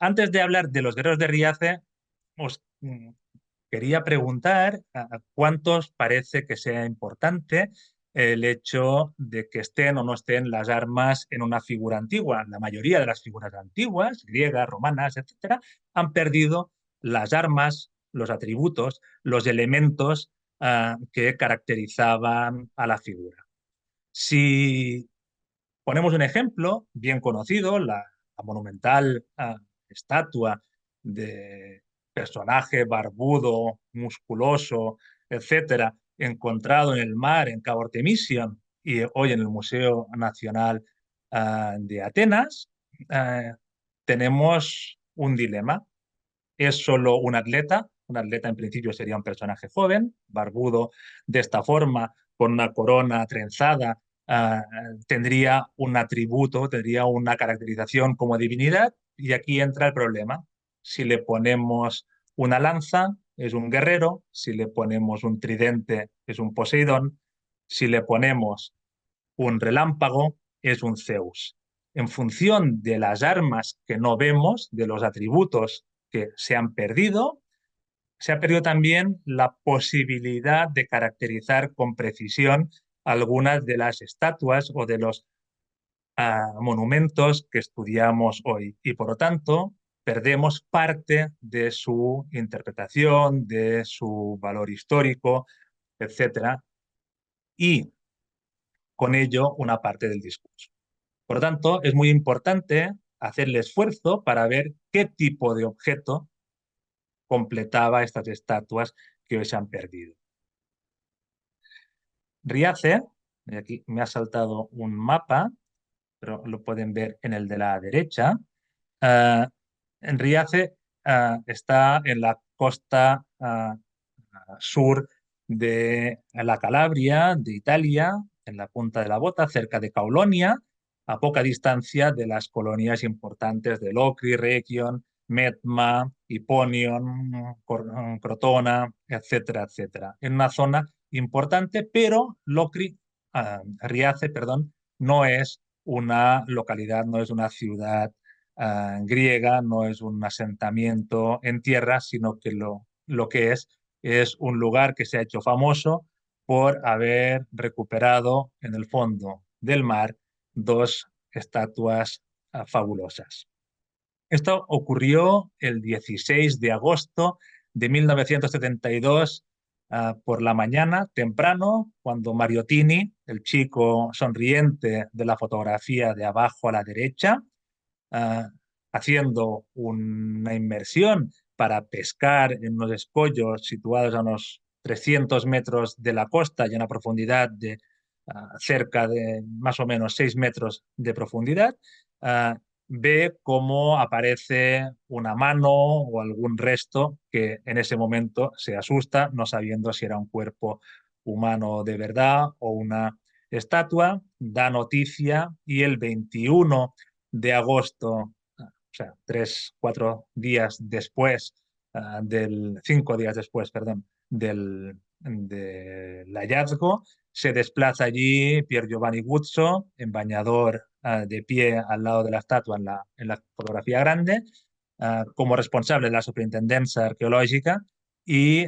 Antes de hablar de los guerreros de Riace, os quería preguntar a cuántos parece que sea importante el hecho de que estén o no estén las armas en una figura antigua. La mayoría de las figuras antiguas, griegas, romanas, etcétera, han perdido las armas, los atributos, los elementos que caracterizaban a la figura. Si ponemos un ejemplo bien conocido, la monumental estatua de personaje barbudo, musculoso, etcétera, encontrado en el mar en Cabo Artemisia y hoy en el Museo Nacional de Atenas. eh, Tenemos un dilema. ¿Es solo un atleta? Un atleta en principio sería un personaje joven, barbudo, de esta forma, con una corona trenzada, tendría un atributo, tendría una caracterización como divinidad, y aquí entra el problema. Si le ponemos una lanza, es un guerrero; si le ponemos un tridente, es un Poseidón; si le ponemos un relámpago, es un Zeus. En función de las armas que no vemos, de los atributos que se ha perdido también la posibilidad de caracterizar con precisión algunas de las estatuas o de los monumentos que estudiamos hoy. Y por lo tanto, perdemos parte de su interpretación, de su valor histórico, etcétera, y con ello una parte del discurso. Por lo tanto, es muy importante hacer el esfuerzo para ver qué tipo de objeto completaba estas estatuas que hoy se han perdido. Riace, y aquí me ha saltado un mapa, pero lo pueden ver en el de la derecha. Uh, en Riace está en la costa sur de la Calabria, de Italia, en la punta de la Bota, cerca de Caulonia, a poca distancia de las colonias importantes de Locri, Rhegion, Metma, Hipponion, Crotona, etcétera, etcétera. En una zona importante, pero Locri, Riace, perdón, no es una localidad, no es una ciudad griega, no es un asentamiento en tierra, sino que lo que es un lugar que se ha hecho famoso por haber recuperado en el fondo del mar dos estatuas fabulosas. Esto ocurrió el 16 de agosto de 1972 por la mañana, temprano, cuando Mariottini, el chico sonriente de la fotografía de abajo a la derecha, uh, haciendo una inmersión para pescar en unos escollos situados a unos 300 metros de la costa y a una profundidad de cerca de más o menos 6 metros de profundidad, ve cómo aparece una mano o algún resto que en ese momento se asusta, no sabiendo si era un cuerpo humano de verdad o una estatua, da noticia y el 21 de agosto, o sea, 4 días después, 5 días después, perdón, del hallazgo, se desplaza allí Pier Giovanni Guzzo, en bañador de pie al lado de la estatua en la fotografía grande, como responsable de la superintendencia arqueológica y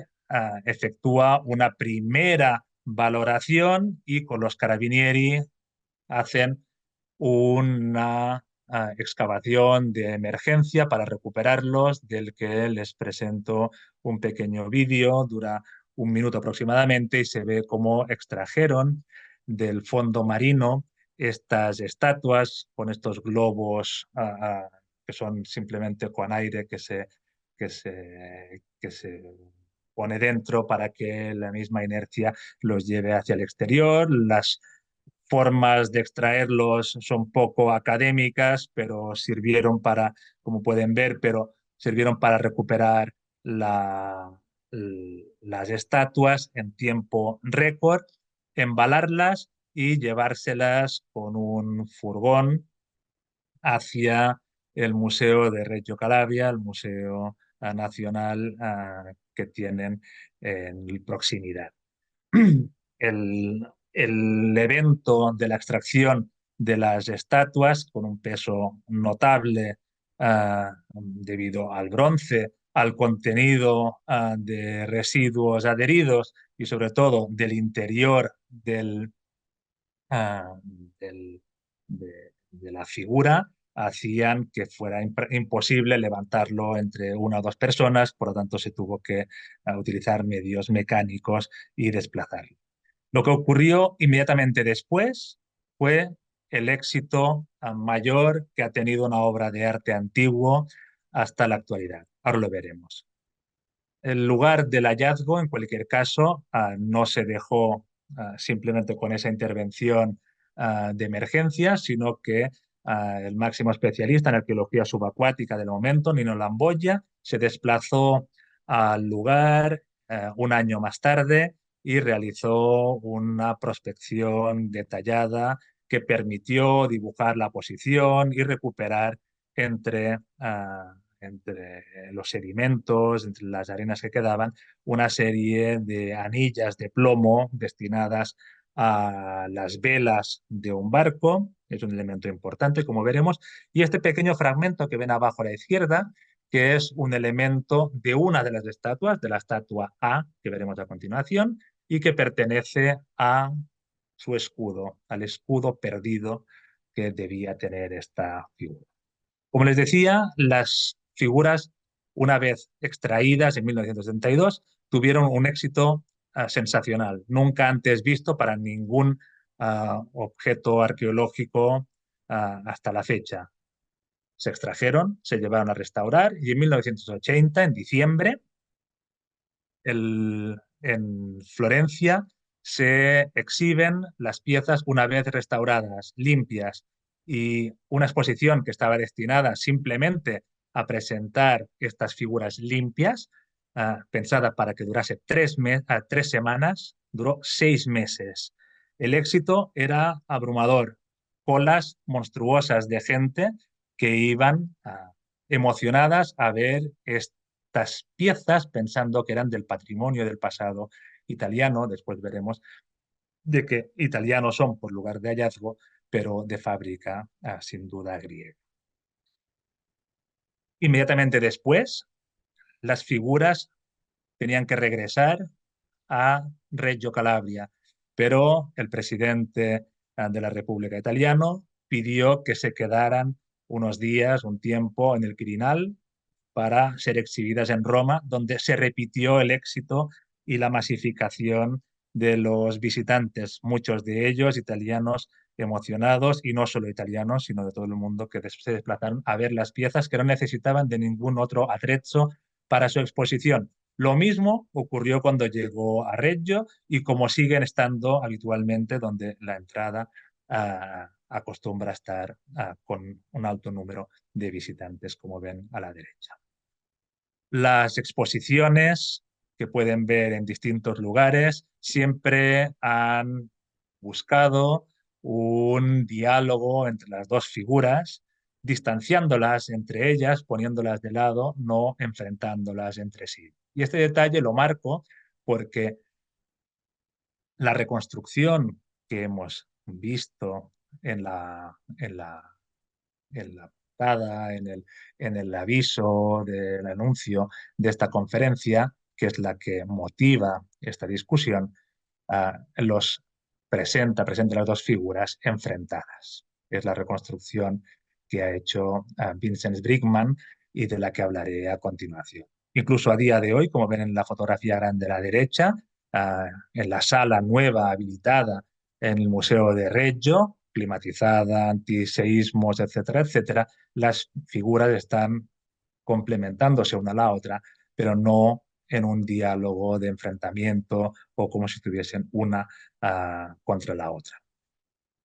efectúa una primera valoración y con los carabinieri hacen una excavación de emergencia para recuperarlos, del que les presento un pequeño vídeo, dura 1 minuto aproximadamente, y se ve cómo extrajeron del fondo marino estas estatuas con estos globos que son simplemente con aire que se pone dentro para que la misma inercia los lleve hacia el exterior. Las formas de extraerlos son poco académicas, pero sirvieron para, como pueden ver, pero sirvieron para recuperar las estatuas en tiempo récord, embalarlas y llevárselas con un furgón hacia el Museo de Reggio Calabria, el Museo Nacional que tienen en proximidad. El evento de la extracción de las estatuas, con un peso notable debido al bronce, al contenido de residuos adheridos y sobre todo del interior ah, del- de la figura, hacían que fuera imposible levantarlo entre una o dos personas, por lo tanto se tuvo que utilizar medios mecánicos y desplazarlo. Lo que ocurrió inmediatamente después fue el éxito mayor que ha tenido una obra de arte antiguo hasta la actualidad. Ahora lo veremos. El lugar del hallazgo, en cualquier caso, no se dejó simplemente con esa intervención de emergencia, sino que el máximo especialista en arqueología subacuática del momento, Nino Lamboya, se desplazó al lugar un año más tarde y realizó una prospección detallada que permitió dibujar la posición y recuperar entre entre los sedimentos, entre las arenas que quedaban, una serie de anillas de plomo destinadas a las velas de un barco, es un elemento importante, como veremos, y este pequeño fragmento que ven abajo a la izquierda, que es un elemento de una de las estatuas, de la estatua A, que veremos a continuación, y que pertenece a su escudo, al escudo perdido que debía tener esta figura. Como les decía, las figuras, una vez extraídas en 1972, tuvieron un éxito sensacional, nunca antes visto para ningún objeto arqueológico hasta la fecha. Se extrajeron, se llevaron a restaurar y en 1980, en diciembre, en Florencia se exhiben las piezas una vez restauradas, limpias, y una exposición que estaba destinada simplemente a presentar estas figuras limpias, pensada para que durase 3 semanas, duró 6 meses. El éxito era abrumador, colas monstruosas de gente que iban emocionadas a ver estas piezas pensando que eran del patrimonio del pasado italiano. Después veremos de que italianos son por lugar de hallazgo, pero de fábrica sin duda griega. Inmediatamente después, las figuras tenían que regresar a Reggio Calabria, pero el presidente de la República Italiana pidió que se quedaran unos días, un tiempo en el Quirinal para ser exhibidas en Roma, donde se repitió el éxito y la masificación de los visitantes, muchos de ellos italianos emocionados, y no solo italianos, sino de todo el mundo, que se desplazaron a ver las piezas que no necesitaban de ningún otro atrezzo para su exposición. Lo mismo ocurrió cuando llegó a Reggio y como siguen estando habitualmente donde la entrada acostumbra estar con un alto número de visitantes, como ven a la derecha. Las exposiciones que pueden ver en distintos lugares siempre han buscado un diálogo entre las dos figuras, distanciándolas entre ellas, poniéndolas de lado, no enfrentándolas entre sí. Y este detalle lo marco porque la reconstrucción que hemos visto en la portada, en el aviso del anuncio de esta conferencia, que es la que motiva esta discusión, los presenta las dos figuras enfrentadas. Es la reconstrucción que ha hecho Vincent Brigman y de la que hablaré a continuación. Incluso a día de hoy, como ven en la fotografía grande a la derecha, en la sala nueva habilitada en el Museo de Reggio, climatizada, antiseísmos, etcétera, etcétera, las figuras están complementándose una a la otra, pero no en un diálogo de enfrentamiento o como si estuviesen una contra la otra.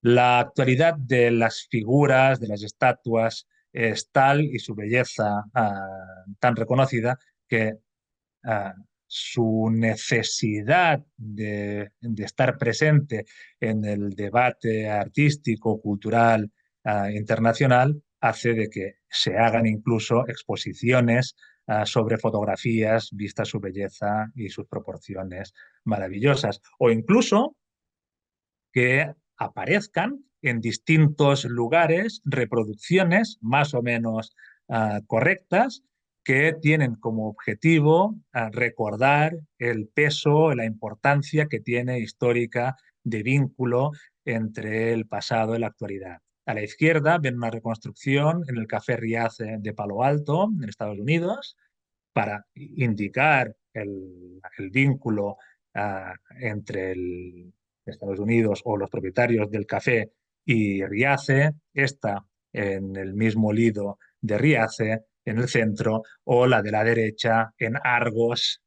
La actualidad de las figuras, de las estatuas, es tal y su belleza tan reconocida que su necesidad de estar presente en el debate artístico, cultural, internacional, hace de que se hagan incluso exposiciones sobre fotografías vistas su belleza y sus proporciones maravillosas, o incluso que aparezcan en distintos lugares reproducciones más o menos correctas que tienen como objetivo recordar el peso, la importancia que tiene histórica de vínculo entre el pasado y la actualidad. A la izquierda ven una reconstrucción en el Café Riace de Palo Alto, en Estados Unidos, para indicar el vínculo entre Estados Unidos o los propietarios del café y Riace, esta en el mismo lido de Riace, en el centro, o la de la derecha en Argos,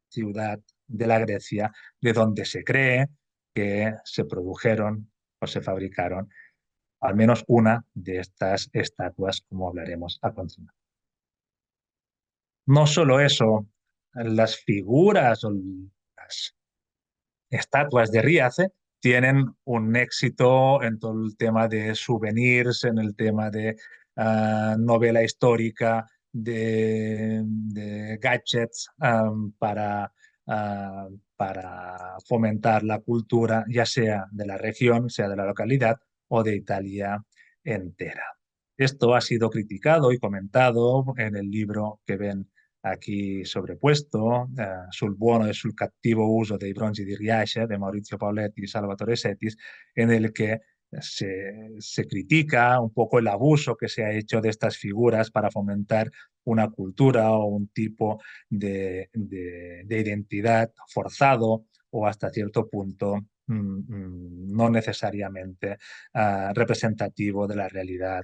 ciudad de la Grecia, de donde se cree que se produjeron o se fabricaron al menos una de estas estatuas, como hablaremos a continuación. No solo eso, las figuras o las estatuas de Riace tienen un éxito en todo el tema de souvenirs, en el tema de novela histórica, de gadgets para fomentar la cultura, ya sea de la región, sea de la localidad o de Italia entera. Esto ha sido criticado y comentado en el libro que ven aquí sobrepuesto, sul buono e sul cattivo uso dei bronzi di Riace, de Maurizio Pauletti y Salvatore Setis, en el que se critica un poco el abuso que se ha hecho de estas figuras para fomentar una cultura o un tipo de identidad forzado o hasta cierto punto no necesariamente representativo de la realidad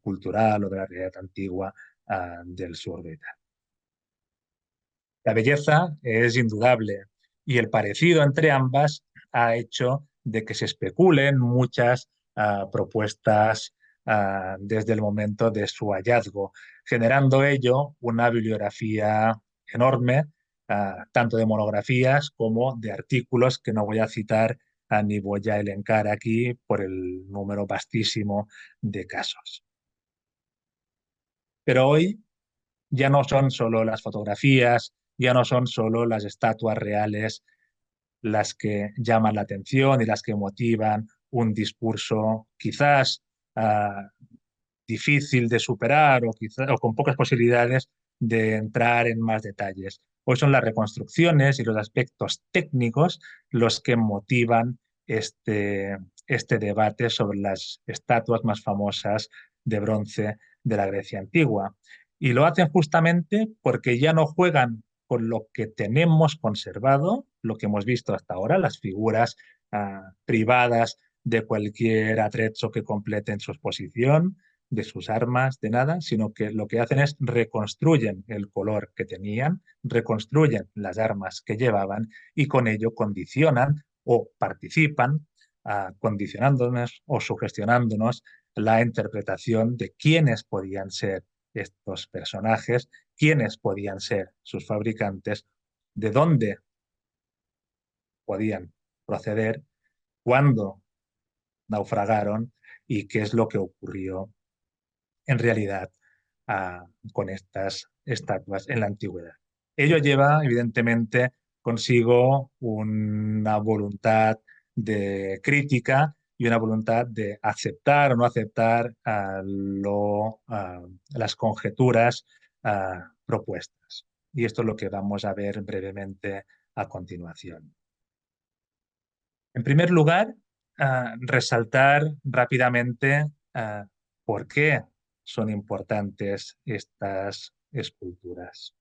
cultural o de la realidad antigua del sur de Italia. La belleza es indudable y el parecido entre ambas ha hecho de que se especulen muchas propuestas desde el momento de su hallazgo, generando ello una bibliografía enorme, tanto de monografías como de artículos que no voy a citar ni voy a elencar aquí por el número vastísimo de casos. Pero hoy ya no son solo las fotografías, ya no son solo las estatuas reales las que llaman la atención y las que motivan un discurso quizás difícil de superar o con pocas posibilidades de entrar en más detalles. Hoy son las reconstrucciones y los aspectos técnicos los que motivan este debate sobre las estatuas más famosas de bronce de la Grecia antigua. Y lo hacen justamente porque ya no juegan con lo que tenemos conservado, lo que hemos visto hasta ahora, las figuras privadas de cualquier atrezzo que complete en su exposición, de sus armas, de nada, sino que lo que hacen es reconstruyen el color que tenían, reconstruyen las armas que llevaban y con ello condicionan o participan condicionándonos o sugestionándonos la interpretación de quiénes podían ser estos personajes, quiénes podían ser sus fabricantes, de dónde podían proceder, cuándo naufragaron y qué es lo que ocurrió en realidad con estas estatuas en la antigüedad. Ello lleva, evidentemente, consigo una voluntad de crítica y una voluntad de aceptar o no aceptar las conjeturas propuestas. Y esto es lo que vamos a ver brevemente a continuación. En primer lugar, resaltar rápidamente por qué son importantes estas esculturas.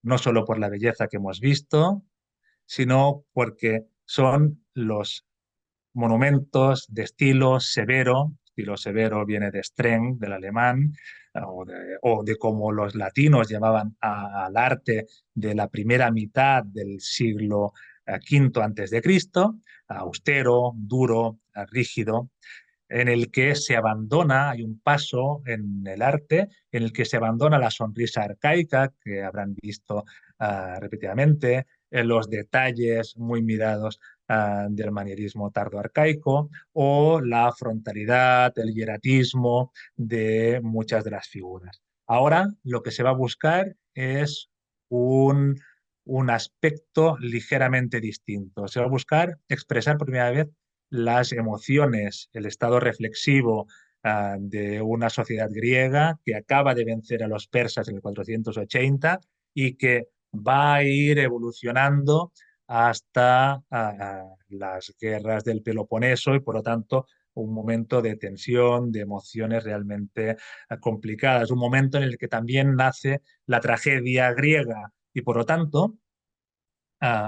No solo por la belleza que hemos visto, sino porque son los monumentos de estilo severo. Estilo severo viene de streng, del alemán, o de cómo los latinos llamaban al arte de la primera mitad del siglo V antes de Cristo, austero, duro, rígido, en el que se abandona, hay un paso en el arte en el que se abandona la sonrisa arcaica que habrán visto repetidamente, en los detalles muy mirados del manierismo tardoarcaico o la frontalidad, el hieratismo de muchas de las figuras. Ahora lo que se va a buscar es un aspecto ligeramente distinto. Se va a buscar expresar por primera vez las emociones, el estado reflexivo de una sociedad griega que acaba de vencer a los persas en el 480 y que va a ir evolucionando hasta las guerras del Peloponeso y, por lo tanto, un momento de tensión, de emociones realmente complicadas, un momento en el que también nace la tragedia griega y, por lo tanto,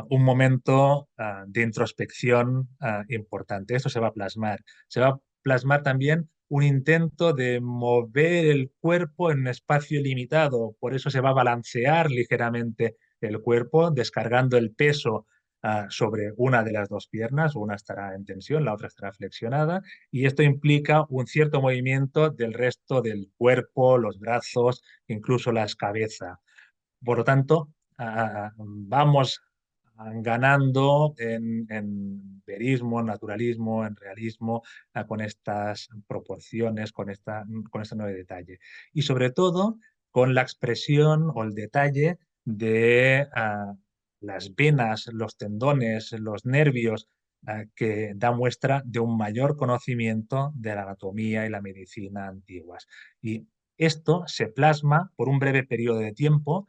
un momento de introspección importante. Esto se va a plasmar. Se va a plasmar también un intento de mover el cuerpo en un espacio limitado. Por eso se va a balancear ligeramente el cuerpo, descargando el peso sobre una de las dos piernas. Una estará en tensión, la otra estará flexionada. Y esto implica un cierto movimiento del resto del cuerpo, los brazos, incluso la cabeza. Por lo tanto, vamos ganando en verismo, en naturalismo, en realismo, con estas proporciones, con este nuevo detalle. Y sobre todo con la expresión o el detalle de las venas, los tendones, los nervios, que da muestra de un mayor conocimiento de la anatomía y la medicina antiguas. Y esto se plasma por un breve periodo de tiempo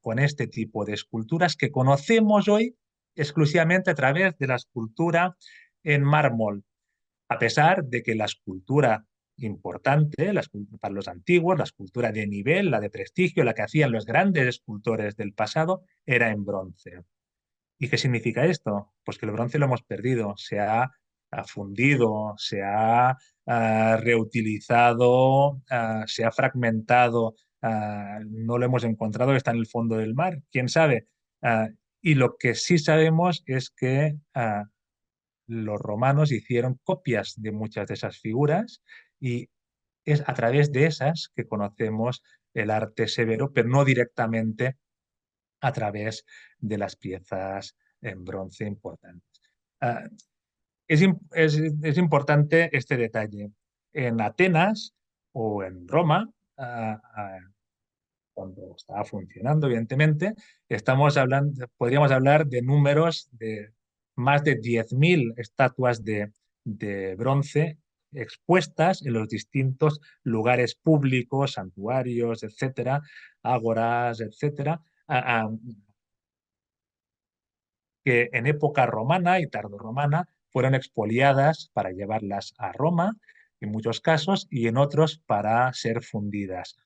con este tipo de esculturas que conocemos hoy exclusivamente a través de la escultura en mármol, a pesar de que la escultura importante para los antiguos, la escultura de nivel, la de prestigio, la que hacían los grandes escultores del pasado, era en bronce. ¿Y qué significa esto? Pues que el bronce lo hemos perdido, ha fundido, se ha reutilizado, se ha fragmentado, no lo hemos encontrado, está en el fondo del mar, quién sabe. Ah, y lo que sí sabemos es que los romanos hicieron copias de muchas de esas figuras y es a través de esas que conocemos el arte severo, pero no directamente a través de las piezas en bronce importantes. Ah, es importante este detalle. En Atenas o en Roma, cuando estaba funcionando, evidentemente, podríamos hablar de números de más de 10.000 estatuas de bronce expuestas en los distintos lugares públicos, santuarios, etcétera, ágoras, etcétera, que en época romana y tardorromana fueron expoliadas para llevarlas a Roma, en muchos casos, y en otros para ser fundidas.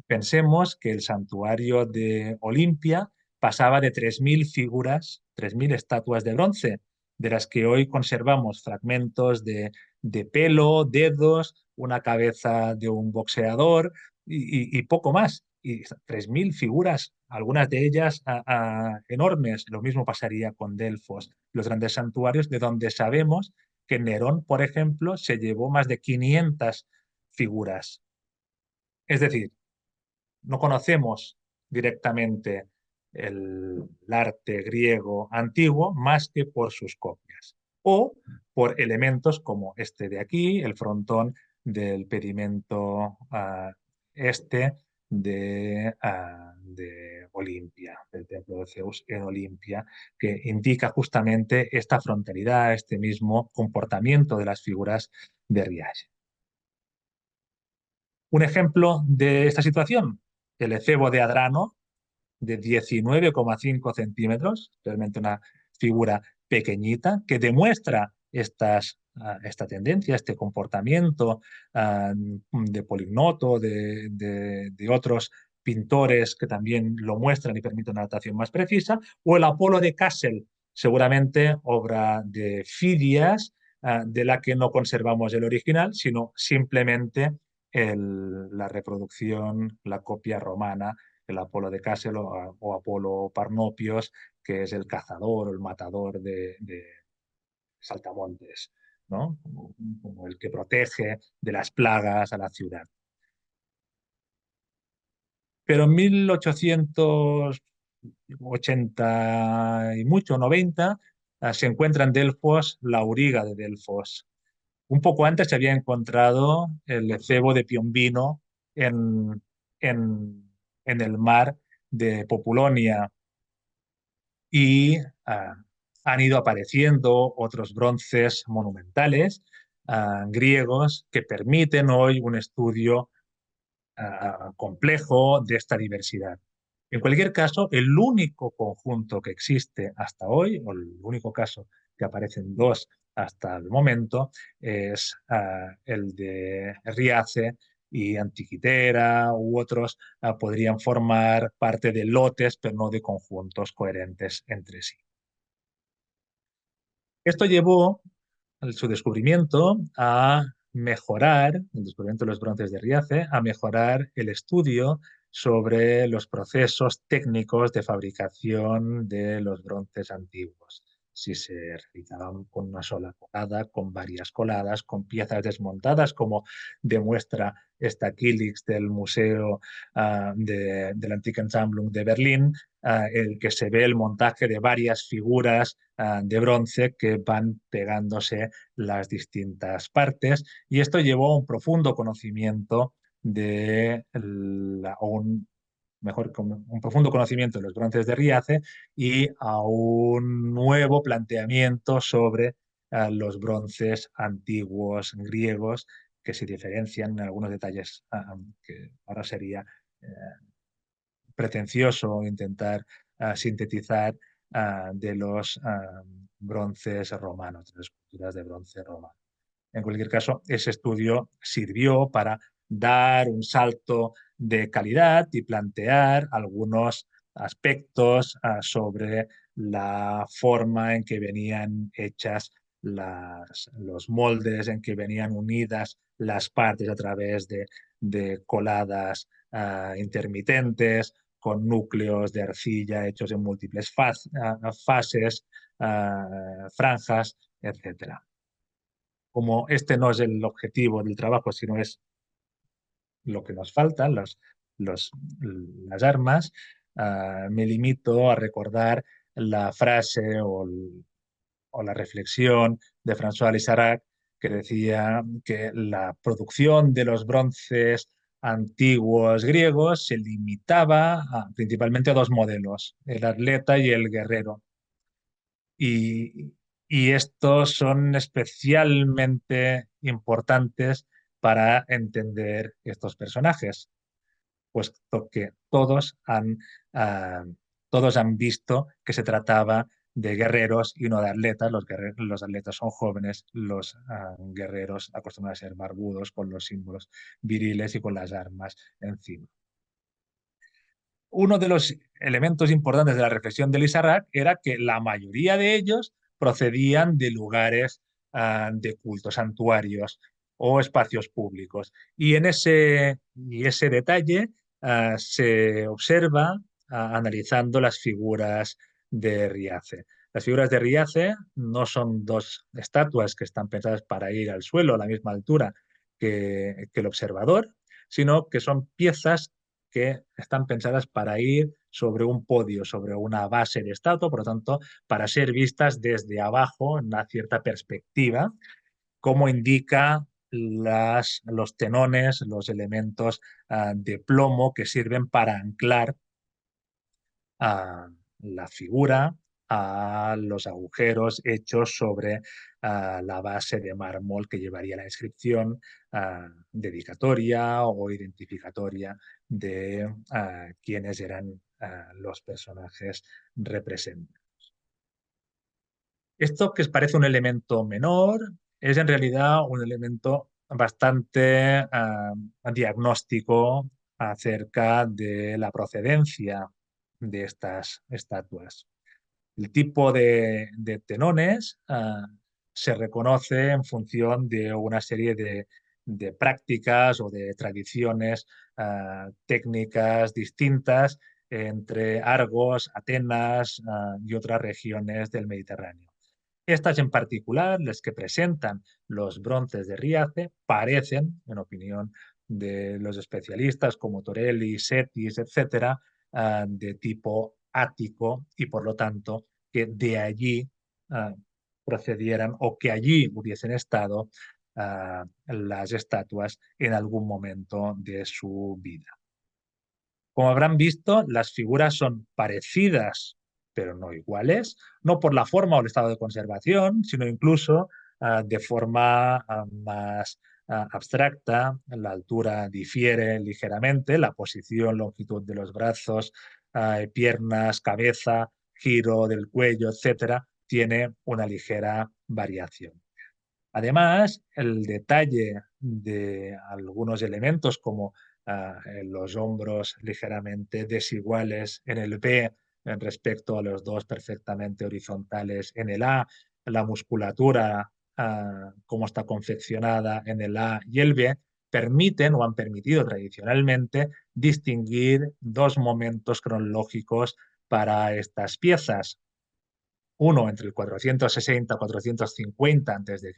Pensemos que el santuario de Olimpia pasaba de 3.000 figuras, 3.000 estatuas de bronce, de las que hoy conservamos fragmentos de pelo, dedos, una cabeza de un boxeador y poco más. Y 3.000 figuras, algunas de ellas enormes. Lo mismo pasaría con Delfos, los grandes santuarios de donde sabemos que Nerón, por ejemplo, se llevó más de 500 figuras. Es decir, no conocemos directamente el arte griego antiguo más que por sus copias o por elementos como este de aquí, el frontón del pedimento este de Olimpia, del templo de Zeus en Olimpia, que indica justamente esta frontalidad, este mismo comportamiento de las figuras de Riace. Un ejemplo de esta situación, el efebo de Adrano, de 19,5 centímetros, realmente una figura pequeñita, que demuestra esta tendencia, este comportamiento de Polignoto, de otros pintores que también lo muestran y permiten una datación más precisa, o el Apolo de Kassel, seguramente obra de Fidias, de la que no conservamos el original, sino simplemente la reproducción, la copia romana, el Apolo de Kassel o Apolo Parnopios, que es el cazador o el matador de saltamontes, ¿no? Como el que protege de las plagas a la ciudad. Pero en 1880 y mucho, 90, se encuentra en Delfos la auriga de Delfos. Un poco antes se había encontrado el efebo de Piombino en, en, en el mar de Populonia y han ido apareciendo otros bronces monumentales griegos que permiten hoy un estudio complejo de esta diversidad. En cualquier caso, el único conjunto que existe hasta hoy, o el único caso que aparecen dos hasta el momento, es el de Riace y Antiquitera u otros podrían formar parte de lotes, pero no de conjuntos coherentes entre sí. Esto llevó su descubrimiento a mejorar, el descubrimiento de los bronces de Riace, a mejorar el estudio sobre los procesos técnicos de fabricación de los bronces antiguos. Si se realizaban con una sola colada, con varias coladas, con piezas desmontadas, como demuestra esta Kilix del Museo del Antikensammlung de Berlín, el que se ve el montaje de varias figuras de bronce que van pegándose las distintas partes, y esto llevó a un profundo conocimiento de mejor, un profundo conocimiento de los bronces de Riace y a un nuevo planteamiento sobre los bronces antiguos griegos, que se diferencian en algunos detalles que ahora sería pretencioso intentar sintetizar de los bronces romanos, de las esculturas de bronce romano. En cualquier caso, ese estudio sirvió para dar un salto de calidad y plantear algunos aspectos sobre la forma en que venían hechas los moldes, en que venían unidas las partes a través de coladas intermitentes, con núcleos de arcilla hechos en múltiples fases, franjas, etcétera. Como este no es el objetivo del trabajo, sino es lo que nos falta, los, las armas, me limito a recordar la frase o la reflexión de François Lissarac, que decía que la producción de los bronces antiguos griegos se limitaba principalmente a dos modelos, el atleta y el guerrero. Y, y estos son especialmente importantes para entender estos personajes, puesto que todos han visto que se trataba de guerreros y no de atletas. Los atletas son jóvenes, los guerreros acostumbran a ser barbudos, con los símbolos viriles y con las armas encima. Uno de los elementos importantes de la reflexión de Lissarac era que la mayoría de ellos procedían de lugares de culto, santuarios o espacios públicos. Y ese detalle se observa analizando las figuras de Riace. Las figuras de Riace no son dos estatuas que están pensadas para ir al suelo a la misma altura que el observador, sino que son piezas que están pensadas para ir sobre un podio, sobre una base de estatua, por lo tanto, para ser vistas desde abajo en una cierta perspectiva, como indica los tenones, los elementos de plomo que sirven para anclar la figura a los agujeros hechos sobre la base de mármol que llevaría la inscripción dedicatoria o identificatoria de quiénes eran los personajes representados. Esto que parece un elemento menor es en realidad un elemento bastante diagnóstico acerca de la procedencia de estas estatuas. El tipo de tenones se reconoce en función de una serie de prácticas o de tradiciones técnicas distintas entre Argos, Atenas y otras regiones del Mediterráneo. Estas en particular, las que presentan los bronces de Riace, parecen, en opinión de los especialistas como Torelli, Setis, etcétera, de tipo ático, y por lo tanto que de allí procedieran o que allí hubiesen estado las estatuas en algún momento de su vida. Como habrán visto, las figuras son parecidas, pero no iguales, no por la forma o el estado de conservación, sino incluso de forma más abstracta. La altura difiere ligeramente, la posición, longitud de los brazos, piernas, cabeza, giro del cuello, etcétera, tiene una ligera variación. Además, el detalle de algunos elementos como los hombros ligeramente desiguales en el B respecto a los dos perfectamente horizontales en el A, la musculatura, cómo está confeccionada en el A y el B, permiten o han permitido tradicionalmente distinguir dos momentos cronológicos para estas piezas. Uno entre el 460 y 450 a.C.,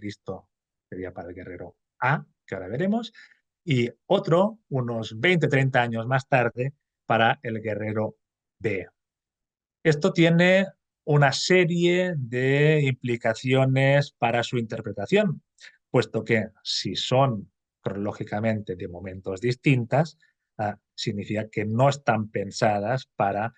sería para el guerrero A, que ahora veremos, y otro unos 20-30 años más tarde para el guerrero B. Esto tiene una serie de implicaciones para su interpretación, puesto que si son cronológicamente de momentos distintas, significa que no están pensadas para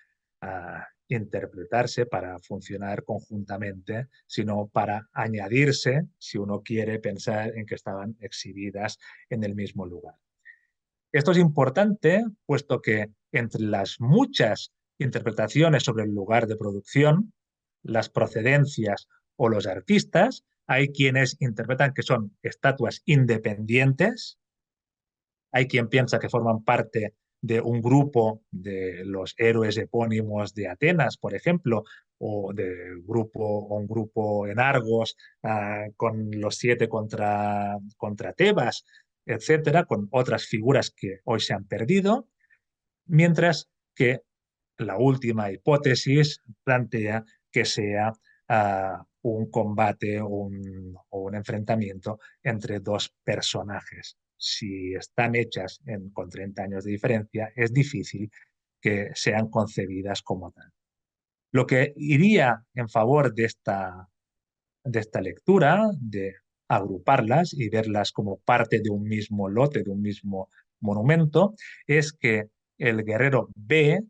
interpretarse, para funcionar conjuntamente, sino para añadirse si uno quiere pensar en que estaban exhibidas en el mismo lugar. Esto es importante, puesto que entre las muchas interpretaciones sobre el lugar de producción, las procedencias o los artistas, hay quienes interpretan que son estatuas independientes, hay quien piensa que forman parte de un grupo de los héroes epónimos de Atenas, por ejemplo, o un grupo en Argos con los 7 contra Tebas, etcétera, con otras figuras que hoy se han perdido, mientras que la última hipótesis plantea que sea un combate o un enfrentamiento entre dos personajes. Si están hechas con 30 años de diferencia, es difícil que sean concebidas como tal. Lo que iría en favor de esta lectura, de agruparlas y verlas como parte de un mismo lote, de un mismo monumento, es que el guerrero B,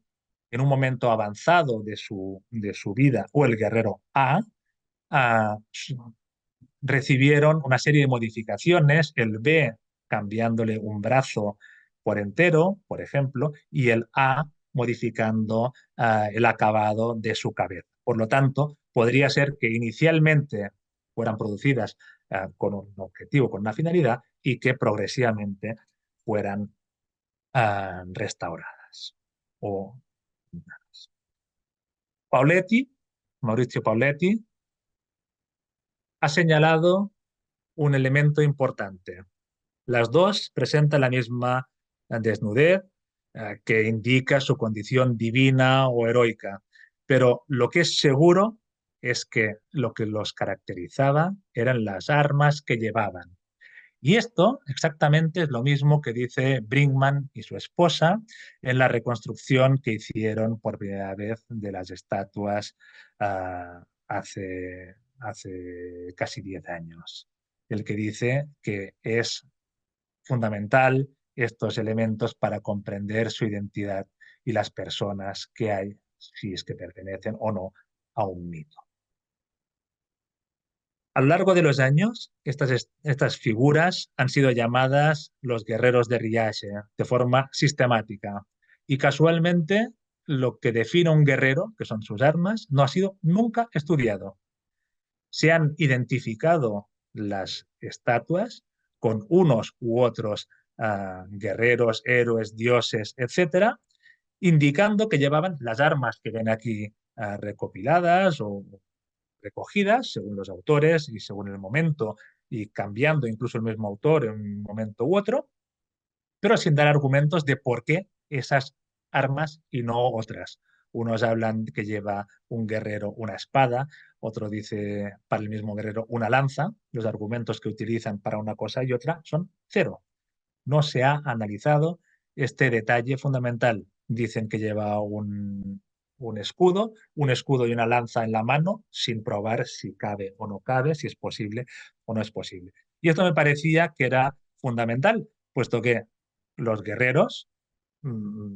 en un momento avanzado de su vida, o el guerrero A, recibieron una serie de modificaciones, el B cambiándole un brazo por entero, por ejemplo, y el A modificando el acabado de su cabeza. Por lo tanto, podría ser que inicialmente fueran producidas con un objetivo, con una finalidad, y que progresivamente fueran restauradas. O... Pauletti, Maurizio Pauletti, ha señalado un elemento importante. Las dos presentan la misma desnudez que indica su condición divina o heroica, pero lo que es seguro es que lo que los caracterizaba eran las armas que llevaban. Y esto exactamente es lo mismo que dice Brinkman y su esposa en la reconstrucción que hicieron por primera vez de las estatuas hace casi 10 años. El que dice que es fundamental estos elementos para comprender su identidad y las personas que hay, si es que pertenecen o no a un mito. A lo largo de los años, estas figuras han sido llamadas los guerreros de Riace de forma sistemática. Y casualmente, lo que define a un guerrero, que son sus armas, no ha sido nunca estudiado. Se han identificado las estatuas con unos u otros guerreros, héroes, dioses, etcétera, indicando que llevaban las armas que ven aquí recopiladas o recogidas según los autores y según el momento y cambiando incluso el mismo autor en un momento u otro, pero sin dar argumentos de por qué esas armas y no otras. Unos hablan que lleva un guerrero una espada, otro dice para el mismo guerrero una lanza. Los argumentos que utilizan para una cosa y otra son cero. No se ha analizado este detalle fundamental. Dicen que lleva un escudo y una lanza en la mano, sin probar si cabe o no cabe, si es posible o no es posible. Y esto me parecía que era fundamental, puesto que los guerreros mmm,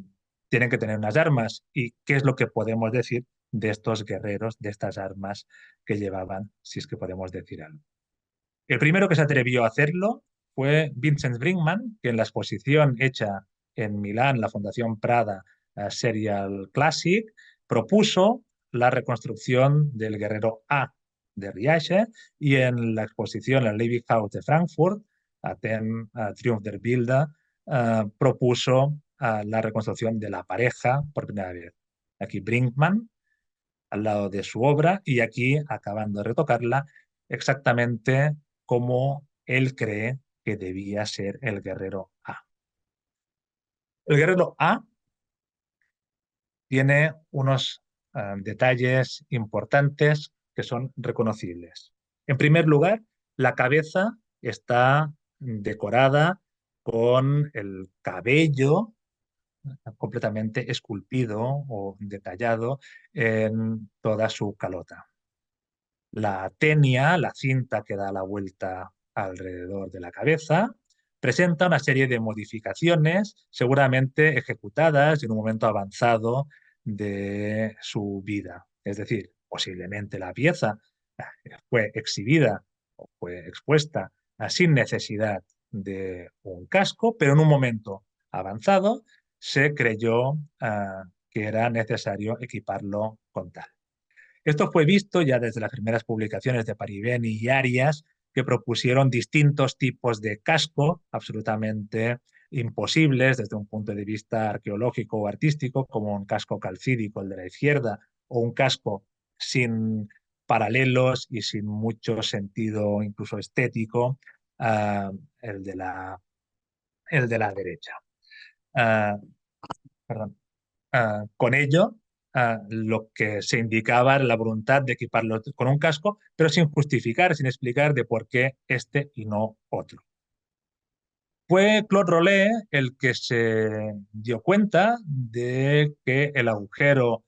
tienen que tener unas armas. ¿Y qué es lo que podemos decir de estos guerreros, de estas armas que llevaban, si es que podemos decir algo? El primero que se atrevió a hacerlo fue Vincent Brinkman, que en la exposición hecha en Milán, la Fundación Prada Serial Classic, propuso la reconstrucción del guerrero A de Riache, y en la exposición en Leibighaus de Frankfurt, Triumph der Bilder, propuso la reconstrucción de la pareja por primera vez. Aquí Brinkman al lado de su obra y aquí acabando de retocarla exactamente como él cree que debía ser el guerrero A. El guerrero A tiene unos detalles importantes que son reconocibles. En primer lugar, la cabeza está decorada con el cabello completamente esculpido o detallado en toda su calota. La tenia, la cinta que da la vuelta alrededor de la cabeza, presenta una serie de modificaciones seguramente ejecutadas en un momento avanzado de su vida. Es decir, posiblemente la pieza fue exhibida o fue expuesta sin necesidad de un casco, pero en un momento avanzado se creyó que era necesario equiparlo con tal. Esto fue visto ya desde las primeras publicaciones de Paribeni y Arias, que propusieron distintos tipos de casco absolutamente imposibles desde un punto de vista arqueológico o artístico, como un casco calcídico, el de la izquierda, o un casco sin paralelos y sin mucho sentido incluso estético, el de la derecha. Uh, perdón. Con ello, lo que se indicaba era la voluntad de equiparlo con un casco, pero sin justificar, sin explicar de por qué este y no otro. Fue Claude Rollet el que se dio cuenta de que el agujero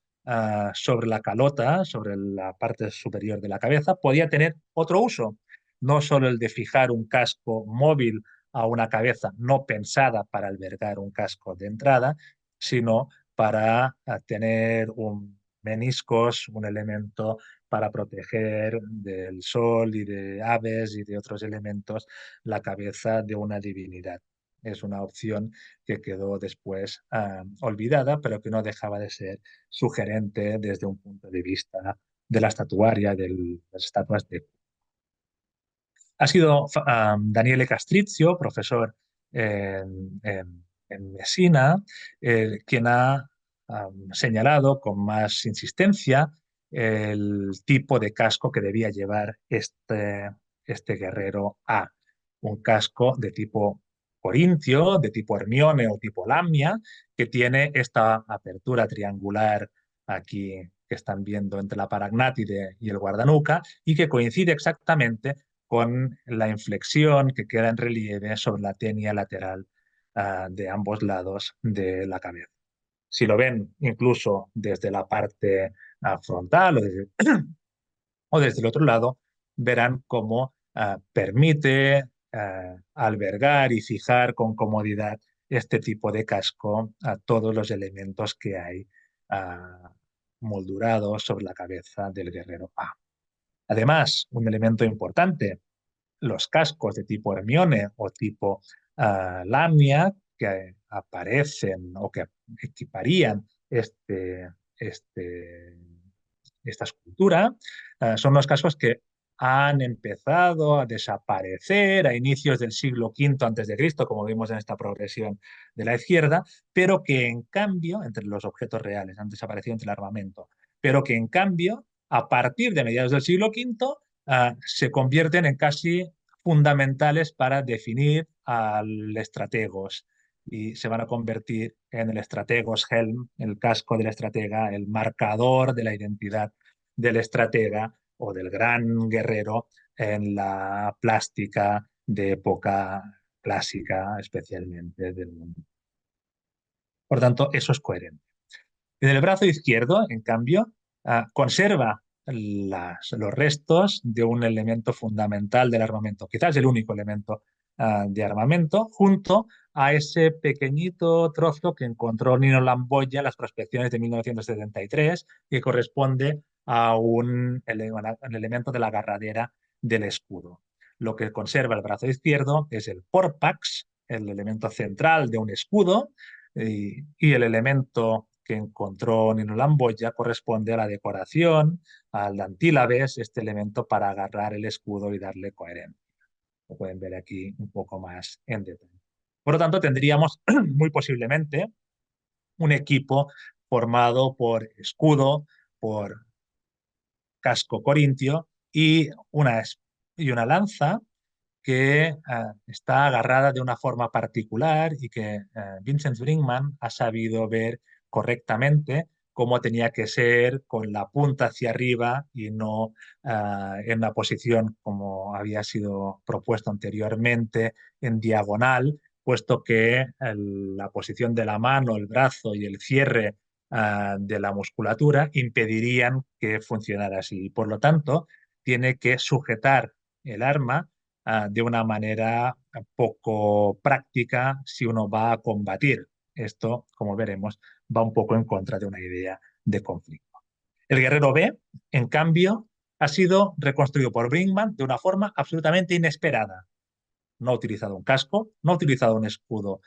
sobre la calota, sobre la parte superior de la cabeza, podía tener otro uso, no solo el de fijar un casco móvil a una cabeza no pensada para albergar un casco de entrada, sino para tener un meniscos, un elemento para proteger del sol y de aves y de otros elementos la cabeza de una divinidad. Es una opción que quedó después olvidada, pero que no dejaba de ser sugerente desde un punto de vista de la estatuaria, de las estatuas de... Ha sido Daniele Castrizio, profesor en Messina, quien ha señalado con más insistencia el tipo de casco que debía llevar este guerrero A. Un casco de tipo corintio, de tipo Hermione o tipo Lamia, que tiene esta apertura triangular aquí que están viendo entre la paragnátide y el guardanuca y que coincide exactamente con la inflexión que queda en relieve sobre la tenia lateral de ambos lados de la cabeza. Si lo ven incluso desde la parte frontal o desde el otro lado, verán cómo permite albergar y fijar con comodidad este tipo de casco a todos los elementos que hay moldurados sobre la cabeza del guerrero A. Además, un elemento importante, los cascos de tipo Hermione o tipo Lamia que aparecen o que equiparían esta escultura, son los cascos que han empezado a desaparecer a inicios del siglo V antes de Cristo, como vimos en esta progresión de la izquierda, pero que en cambio, entre los objetos reales, han desaparecido entre el armamento, pero que en cambio, a partir de mediados del siglo V, se convierten en casi fundamentales para definir al estrategos y se van a convertir en el estrategos helm, el casco del estratega, el marcador de la identidad del estratega o del gran guerrero en la plástica de época clásica, especialmente del mundo. Por tanto, eso es coherente. En el brazo izquierdo, en cambio, conserva los restos de un elemento fundamental del armamento, quizás el único elemento de armamento, junto a ese pequeñito trozo que encontró Nino Lamboya en las prospecciones de 1973, que corresponde a un elemento de la agarradera del escudo. lo que conserva el brazo izquierdo es el porpax, el elemento central de un escudo, y el elemento que encontró Nino Lamboya corresponde a la decoración, al antílabes, este elemento para agarrar el escudo y darle coherencia. Lo pueden ver aquí un poco más en detalle. Por lo tanto, tendríamos muy posiblemente un equipo formado por escudo, por casco corintio y una lanza que está agarrada de una forma particular y que Vincent Brinkman ha sabido ver correctamente cómo tenía que ser con la punta hacia arriba y no en la posición como había sido propuesto anteriormente, en diagonal, puesto que la posición de la mano, el brazo y el cierre de la musculatura impedirían que funcionara así. Por lo tanto, tiene que sujetar el arma de una manera poco práctica si uno va a combatir. Esto, como veremos, va un poco en contra de una idea de conflicto. El guerrero B, en cambio, ha sido reconstruido por Brinkman de una forma absolutamente inesperada. No ha utilizado un casco, no ha utilizado un escudo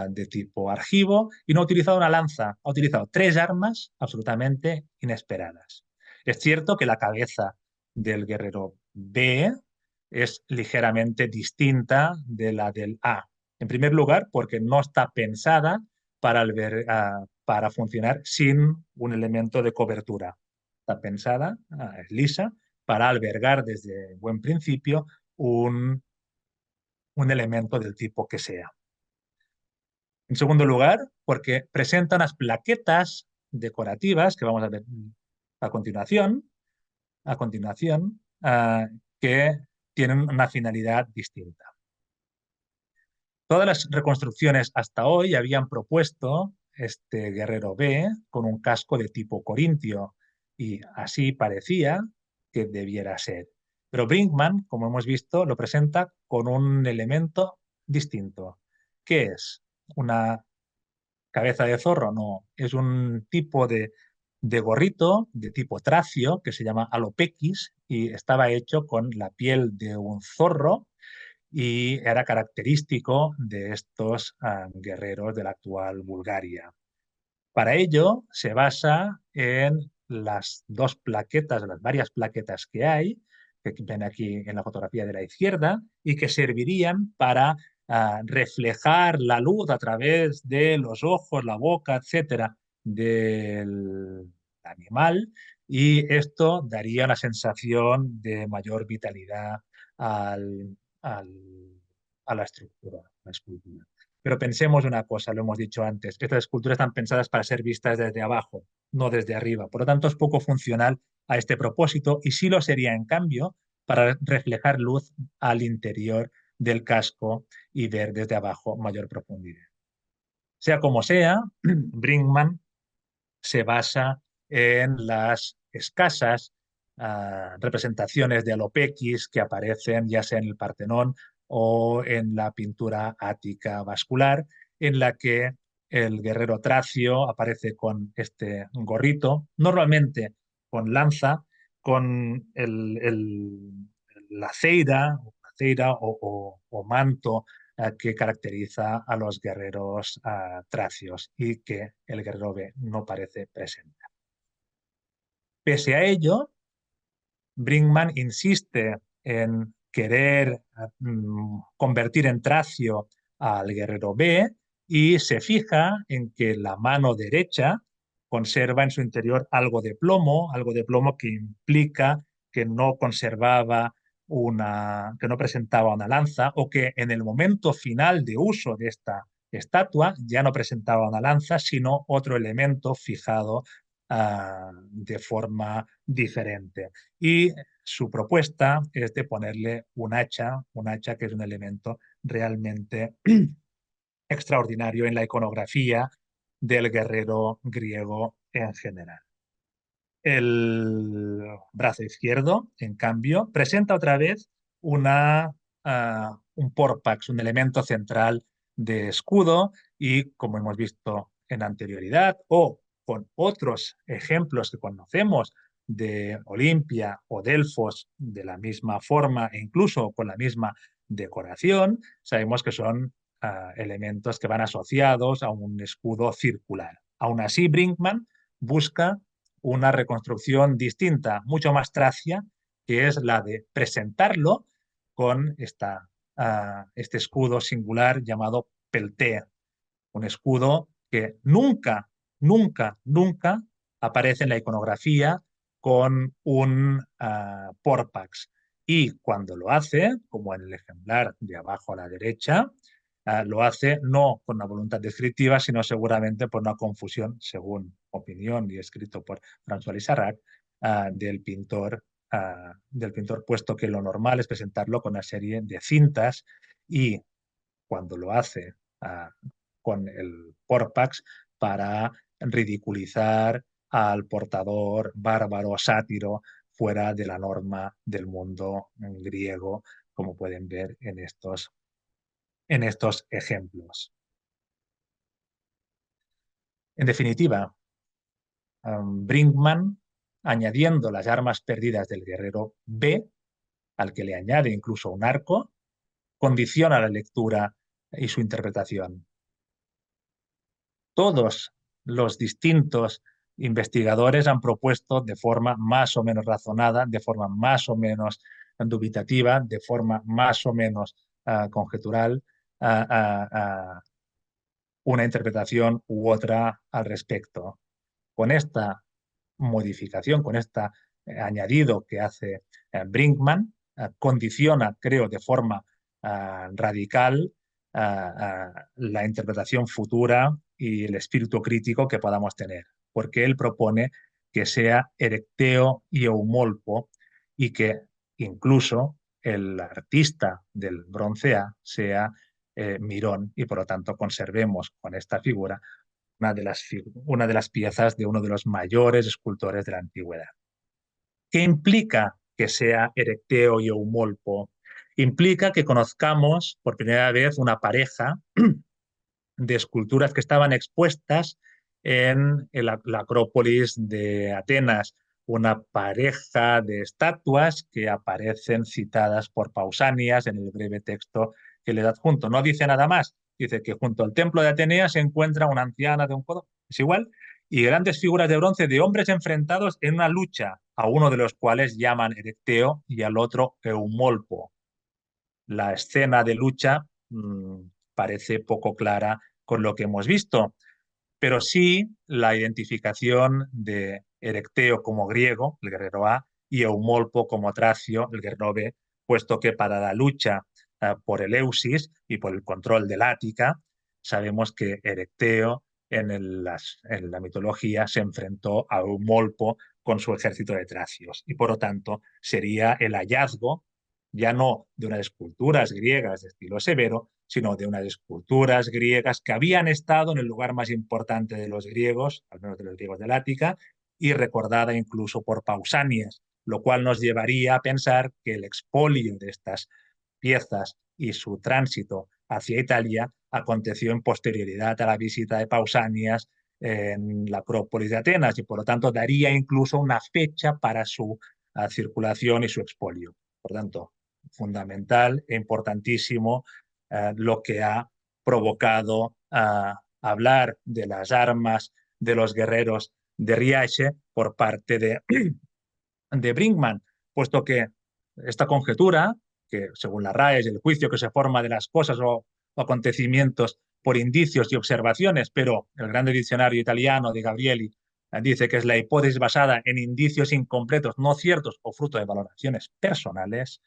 de tipo argivo y no ha utilizado una lanza. Ha utilizado tres armas absolutamente inesperadas. Es cierto que la cabeza del guerrero B es ligeramente distinta de la del A. En primer lugar, porque no está pensada para funcionar sin un elemento de cobertura. Está pensada, es lisa, para albergar desde buen principio un elemento del tipo que sea. En segundo lugar, porque presenta unas plaquetas decorativas que vamos a ver a continuación, que tienen una finalidad distinta. Todas las reconstrucciones hasta hoy habían propuesto este guerrero B con un casco de tipo corintio y así parecía que debiera ser. Pero Brinkman, como hemos visto, lo presenta con un elemento distinto. ¿Qué es? ¿Una cabeza de zorro? No, es un tipo de gorrito de tipo tracio que se llama alopequis y estaba hecho con la piel de un zorro y era característico de estos guerreros de la actual Bulgaria. Para ello se basa en las dos plaquetas, las varias plaquetas que hay, que ven aquí en la fotografía de la izquierda, y que servirían para reflejar la luz a través de los ojos, la boca, etcétera, del animal, y esto daría una sensación de mayor vitalidad al, al- a la estructura, a la escultura. Pero pensemos una cosa, lo hemos dicho antes, estas esculturas están pensadas para ser vistas desde abajo, no desde arriba. Por lo tanto, es poco funcional a este propósito y sí lo sería, en cambio, para reflejar luz al interior del casco y ver desde abajo mayor profundidad. Sea como sea, Brinkman se basa en las escasas representaciones de alopequis que aparecen ya sea en el Partenón o en la pintura ática vascular, en la que el guerrero tracio aparece con este gorrito, normalmente con lanza, con la ceira o manto que caracteriza a los guerreros tracios y que el guerrero B no parece presente. Pese a ello, Brinkman insiste en querer convertir en tracio al guerrero B y se fija en que la mano derecha conserva en su interior algo de plomo que implica que no conservaba que no presentaba una lanza o que en el momento final de uso de esta estatua ya no presentaba una lanza, sino otro elemento fijado de forma diferente. Y su propuesta es de ponerle un hacha que es un elemento realmente extraordinario en la iconografía del guerrero griego en general. El brazo izquierdo, en cambio, presenta otra vez un porpax, un elemento central de escudo y, como hemos visto en anterioridad, o con otros ejemplos que conocemos de Olimpia o Delfos de la misma forma e incluso con la misma decoración, sabemos que son elementos que van asociados a un escudo circular. Aún así, Brinkmann busca una reconstrucción distinta, mucho más tracia, que es la de presentarlo con este escudo singular llamado Peltea, un escudo que nunca, nunca, nunca aparece en la iconografía con un Porpax. Y cuando lo hace, como en el ejemplar de abajo a la derecha, lo hace no con una voluntad descriptiva, sino seguramente por una confusión, según opinión y escrito por François Lissarac, del pintor, puesto que lo normal es presentarlo con una serie de cintas y cuando lo hace con el Porpax para ridiculizar al portador bárbaro, sátiro, fuera de la norma del mundo griego, como pueden ver en estos ejemplos. En definitiva, Brinkmann, añadiendo las armas perdidas del guerrero B, al que le añade incluso un arco, condiciona la lectura y su interpretación. Todos los distintos investigadores han propuesto de forma más o menos razonada, de forma más o menos dubitativa, de forma más o menos conjetural, una interpretación u otra al respecto. Con esta modificación, con este añadido que hace Brinkmann, condiciona, creo, de forma radical la interpretación futura y el espíritu crítico que podamos tener, porque él propone que sea erecteo y eumolpo y que incluso el artista del bronce A sea Mirón y por lo tanto conservemos con esta figura una de las piezas de uno de los mayores escultores de la antigüedad. ¿Qué implica que sea erecteo y eumolpo? Implica que conozcamos por primera vez una pareja de esculturas que estaban expuestas en la Acrópolis de Atenas, una pareja de estatuas que aparecen citadas por Pausanias en el breve texto que le da adjunto. No dice nada más, dice que junto al templo de Atenea se encuentra una anciana de un codo, es igual, y grandes figuras de bronce de hombres enfrentados en una lucha, a uno de los cuales llaman Erecteo y al otro Eumolpo. La escena de lucha parece poco clara con lo que hemos visto, pero sí la identificación de Erecteo como griego, el guerrero A, y Eumolpo como tracio, el guerrero B, puesto que para la lucha por Eleusis y por el control del Ática, sabemos que Erecteo en la mitología se enfrentó a Eumolpo con su ejército de tracios y por lo tanto sería el hallazgo ya no de unas esculturas griegas de estilo severo, sino de unas esculturas griegas que habían estado en el lugar más importante de los griegos, al menos de los griegos del Ática, y recordada incluso por Pausanias, lo cual nos llevaría a pensar que el expolio de estas piezas y su tránsito hacia Italia aconteció en posterioridad a la visita de Pausanias en la Acrópolis de Atenas y por lo tanto daría incluso una fecha para su circulación y su expolio. Por tanto, fundamental e importantísimo lo que ha provocado hablar de las armas de los guerreros de Riace por parte de Brinkmann, puesto que esta conjetura, que según la RAE es el juicio que se forma de las cosas o acontecimientos por indicios y observaciones, pero el grande diccionario italiano de Gabrieli dice que es la hipótesis basada en indicios incompletos, no ciertos o fruto de valoraciones personales,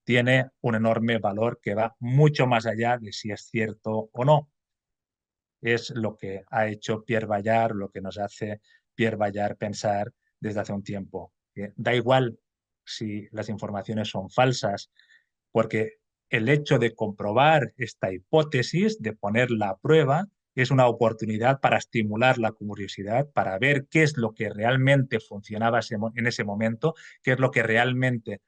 tiene un enorme valor que va mucho más allá de si es cierto o no. Es lo que ha hecho Pierre Bayard, lo que nos hace Pierre Bayard pensar desde hace un tiempo. Que da igual si las informaciones son falsas, porque el hecho de comprobar esta hipótesis, de ponerla a prueba, es una oportunidad para estimular la curiosidad, para ver qué es lo que realmente funcionaba en ese momento, qué es lo que realmente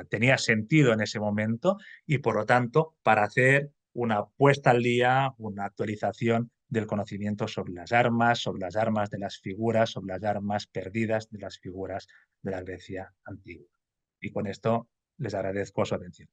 tenía sentido en ese momento y, por lo tanto, para hacer una puesta al día, una actualización del conocimiento sobre las armas de las figuras, sobre las armas perdidas de las figuras de la Grecia antigua. Y con esto les agradezco su atención.